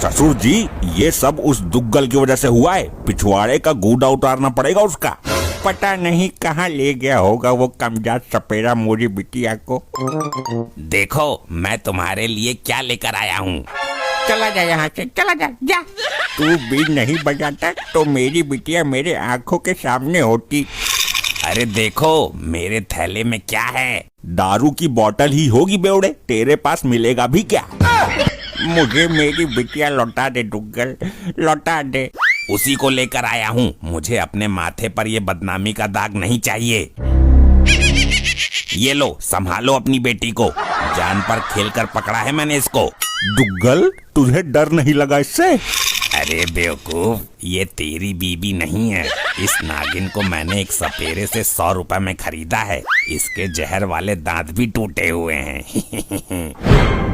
ससुर जी, ये सब उस दुग्गल की वजह से हुआ है। पिछवाड़े का गूदा उतारना पड़ेगा उसका। पता नहीं कहाँ ले गया होगा वो कमजात सपेरा मोरी बिटिया को। देखो मैं तुम्हारे लिए क्या लेकर आया हूँ। चला जा यहाँ से, चला जा, जा। तू भी नहीं बजाता तो मेरी बिटिया मेरे आंखों के सामने होती। अरे देखो मेरे थैले में क्या है। दारू की बोतल ही होगी बेवड़े, तेरे पास मिलेगा भी क्या। मुझे मेरी बिटिया लौटा दे दुग्गल, लौटा दे। उसी को लेकर आया हूँ। मुझे अपने माथे पर ये बदनामी का दाग नहीं चाहिए। ये लो, संभालो अपनी बेटी को। जान पर खेलकर पकड़ा है मैंने इसको। दुग्गल, तुझे डर नहीं लगा इससे? अरे बेवकूफ, ये तेरी बीबी नहीं है। इस नागिन को मैंने एक सपेरे से 100 रुपए में खरीदा है। इसके जहर वाले दांत भी टूटे हुए हैं।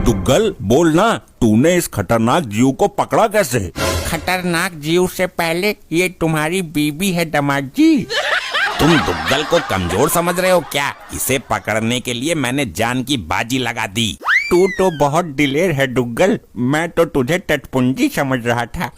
दुग्गल बोल ना, तूने इस खतरनाक जीव को पकड़ा कैसे? खतरनाक जीव से पहले ये तुम्हारी बीबी है दामाद जी। तुम दुग्गल को कमजोर समझ रहे हो क्या? इसे पकड़ने के लिए मैंने जान की बाजी लगा दी। तू तो बहुत दिलेर है दुग्गल, मैं तो तुझे टटपुंजी समझ रहा था।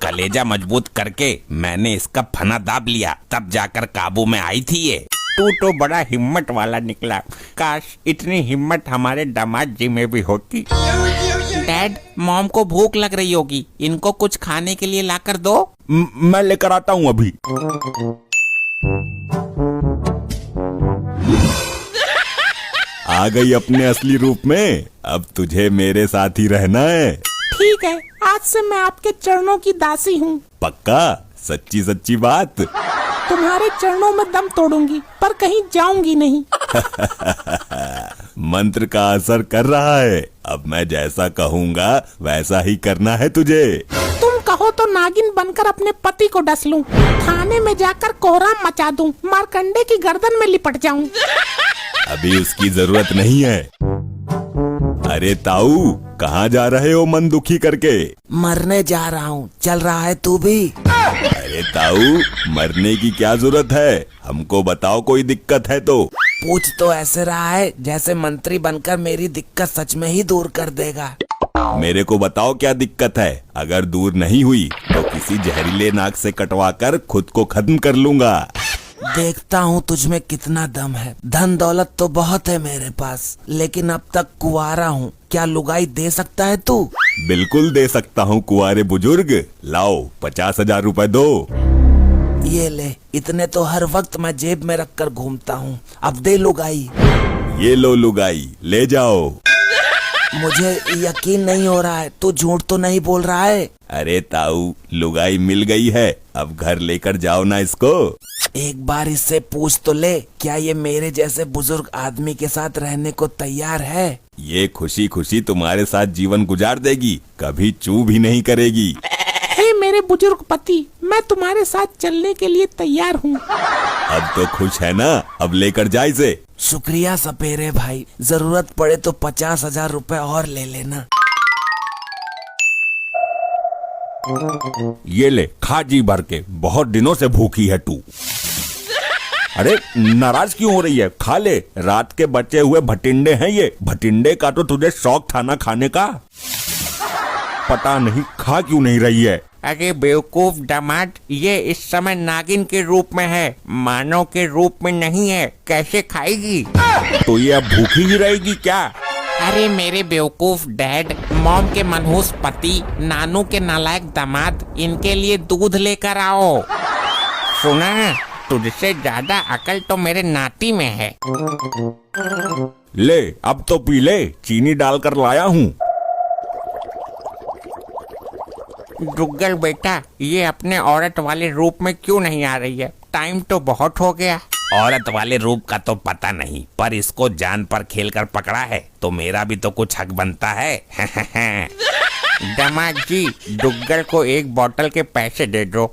कलेजा मजबूत करके मैंने इसका फना दाब लिया, तब जाकर काबू में आई थी ये। तू तो बड़ा हिम्मत वाला निकला। काश इतनी हिम्मत हमारे दामाद जी में भी होती। डैड, मॉम को भूख लग रही होगी, इनको कुछ खाने के लिए लाकर दो। मैं लेकर आता हूँ अभी। आ गई अपने असली रूप में। अब तुझे मेरे साथ ही रहना है। ठीक है, आज से मैं आपके चरणों की दासी हूँ। पक्का? सच्ची सच्ची बात? तुम्हारे चरणों में दम तोड़ूंगी, पर कहीं जाऊंगी नहीं। मंत्र का असर कर रहा है। अब मैं जैसा कहूँगा वैसा ही करना है तुझे। तुम कहो तो नागिन बनकर अपने पति को डस लूं, थाने में जाकर कोहराम मचा दूं, मारकंडे की गर्दन में लिपट जाऊं। अभी उसकी जरूरत नहीं है। अरे ताऊ, कहाँ जा रहे हो मन दुखी करके? मरने जा रहा हूँ, चल रहा है तू भी? अरे ताऊ, मरने की क्या जरूरत है? हमको बताओ कोई दिक्कत है तो। पूछ तो ऐसे रहा है जैसे मंत्री बनकर मेरी दिक्कत सच में ही दूर कर देगा। मेरे को बताओ क्या दिक्कत है। अगर दूर नहीं हुई तो किसी जहरीले नाग से कटवा कर खुद को खत्म कर लूंगा। देखता हूँ तुझ में कितना दम है। धन दौलत तो बहुत है मेरे पास, लेकिन अब तक कुंवारा हूँ। क्या लुगाई दे सकता है तू? बिल्कुल दे सकता हूँ कुंवारे बुजुर्ग। लाओ 50,000 रुपए दो। ये ले, इतने तो हर वक्त मैं जेब में रख कर घूमता हूँ। अब दे लुगाई। ये लो लुगाई, ले जाओ। मुझे यकीन नहीं हो रहा है, तू झूठ तो नहीं बोल रहा है? अरे ताऊ, लुगाई मिल गई है, अब घर लेकर जाओ ना इसको। एक बार इससे पूछ तो ले, क्या ये मेरे जैसे बुजुर्ग आदमी के साथ रहने को तैयार है? ये खुशी खुशी तुम्हारे साथ जीवन गुजार देगी, कभी चू भी नहीं करेगी। हे मेरे बुजुर्ग पति, मैं तुम्हारे साथ चलने के लिए तैयार हूँ। अब तो खुश है ना? अब लेकर जा इसे। शुक्रिया सपेरे भाई, जरूरत पड़े तो 50,000 रुपए और ले लेना। ये ले, खा जी भर के, बहुत दिनों से भूखी है तू। अरे नाराज क्यों हो रही है? खा ले, रात के बचे हुए भटिंडे हैं ये। भटिंडे का तो तुझे शौक था ना खाने का। पता नहीं खा क्यों नहीं रही है। अरे बेवकूफ दामाद, ये इस समय नागिन के रूप में है, मानव के रूप में नहीं है, कैसे खाएगी? तो ये अब भूखी ही रहेगी क्या? अरे मेरे बेवकूफ डैड, मॉम के मनहूस पति, नानू के नालायक दामाद, इनके लिए दूध लेकर आओ। सुना, तुझसे ज्यादा अकल तो मेरे नाती में है। ले, अब तो पी ले, चीनी डालकर लाया हूँ। दुग्गल बेटा, ये अपने औरत वाले रूप में क्यों नहीं आ रही है? टाइम तो बहुत हो गया। औरत वाले रूप का तो पता नहीं, पर इसको जान पर खेलकर पकड़ा है तो मेरा भी तो कुछ हक बनता है। दामाद जी, दुग्गल को एक बोतल के पैसे दे दो।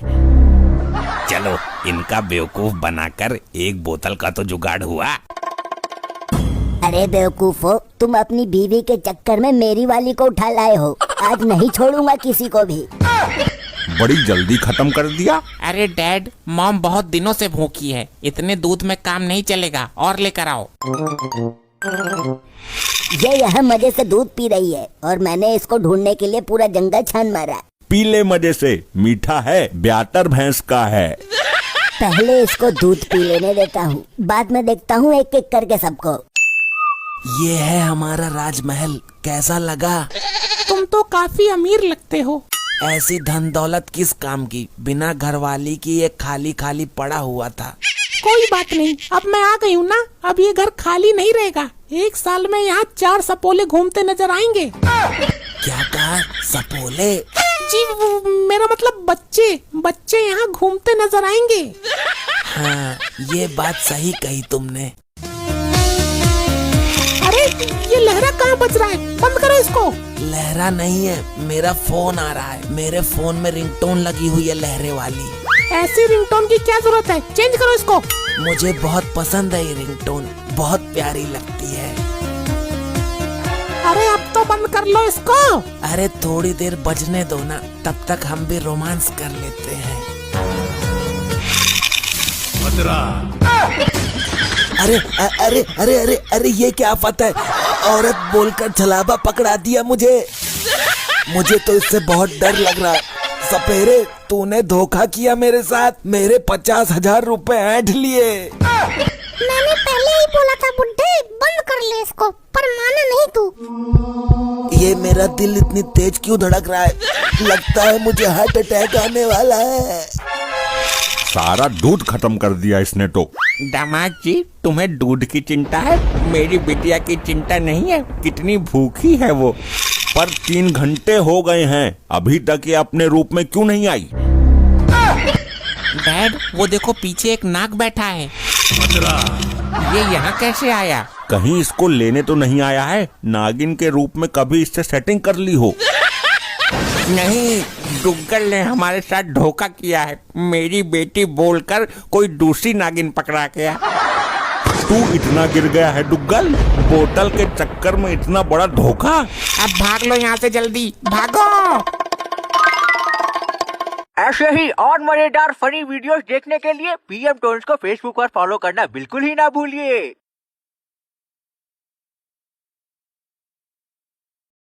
चलो, इनका बेवकूफ बनाकर एक बोतल का तो जुगाड़ हुआ। अरे बेवकूफो, तुम अपनी बीवी के चक्कर में मेरी वाली को उठा लाए हो। आज नहीं छोड़ूंगा किसी को भी। बड़ी जल्दी खत्म कर दिया। अरे डैड, मॉम बहुत दिनों से भूखी है, इतने दूध में काम नहीं चलेगा, और लेकर आओ। ये यहाँ मजे से दूध पी रही है और मैंने इसको ढूंढने के लिए पूरा जंगल छान मारा। पीले मजे से, मीठा है, ब्यातर भैंस का है। पहले इसको दूध पी लेने देता हूँ, बाद में देखता हूँ एक एक करके सबको। ये है हमारा राजमहल, कैसा लगा? तुम तो काफी अमीर लगते हो। ऐसी धन दौलत किस काम की, बिना घरवाली की ये खाली खाली पड़ा हुआ था। कोई बात नहीं, अब मैं आ गई हूँ ना, अब ये घर खाली नहीं रहेगा। 1 साल में यहाँ 4 सपोले घूमते नजर आएंगे। क्या कहा? सपोले? जी मेरा मतलब बच्चे यहाँ घूमते नजर आएंगे। हाँ, ये बात सही कही तुमने। अरे ये लहरा कहाँ बज रहा है, बंद करो इसको। लहरा नहीं है, मेरा फोन आ रहा है। मेरे फोन में रिंगटोन लगी हुई है लहरे वाली। ऐसी रिंगटोन की क्या जरूरत है, चेंज करो इसको। मुझे बहुत पसंद है ये रिंगटोन, बहुत प्यारी लगती है। अरे अब तो बंद कर लो इसको। अरे थोड़ी देर बजने दो ना, तब तक हम भी रोमांस कर लेते हैं। अरे अरे अरे अरे अरे ये क्या आफत है? औरत बोलकर छलावा पकड़ा दिया मुझे। मुझे तो इससे बहुत डर लग रहा है। सपेरे, तूने धोखा किया मेरे साथ, मेरे 50,000 रुपए ऐंठ लिए। मैंने पहले ही बोला था बुड्ढे, बंद कर ले इसको, पर माना नहीं तू। ये मेरा दिल इतनी तेज क्यों धड़क रहा है? लगता है मुझे हार्ट अटैक आने वाला है। सारा दूध खत्म कर दिया इसने तो। दामाद जी, तुम्हें दूध की चिंता है, मेरी बिटिया की चिंता नहीं है। कितनी भूखी है वो। पर 3 घंटे हो गए हैं, अभी तक ये अपने रूप में क्यों नहीं आई? डैड, वो देखो पीछे एक नाग बैठा है। ये यहाँ कैसे आया? कहीं इसको लेने तो नहीं आया है? नागिन के रूप में कभी इससे सेटिंग कर ली हो? नहीं, डुग्गल ने हमारे साथ धोखा किया है। मेरी बेटी बोलकर कोई दूसरी नागिन पकड़ा गया। तू इतना गिर गया है डुग्गल, बोतल के चक्कर में इतना बड़ा धोखा। अब भाग लो यहाँ से, जल्दी भागो। ऐसे ही और मजेदार फनी वीडियोस देखने के लिए पीएम टोन्स को फेसबुक पर फॉलो करना बिल्कुल ही ना भूलिए।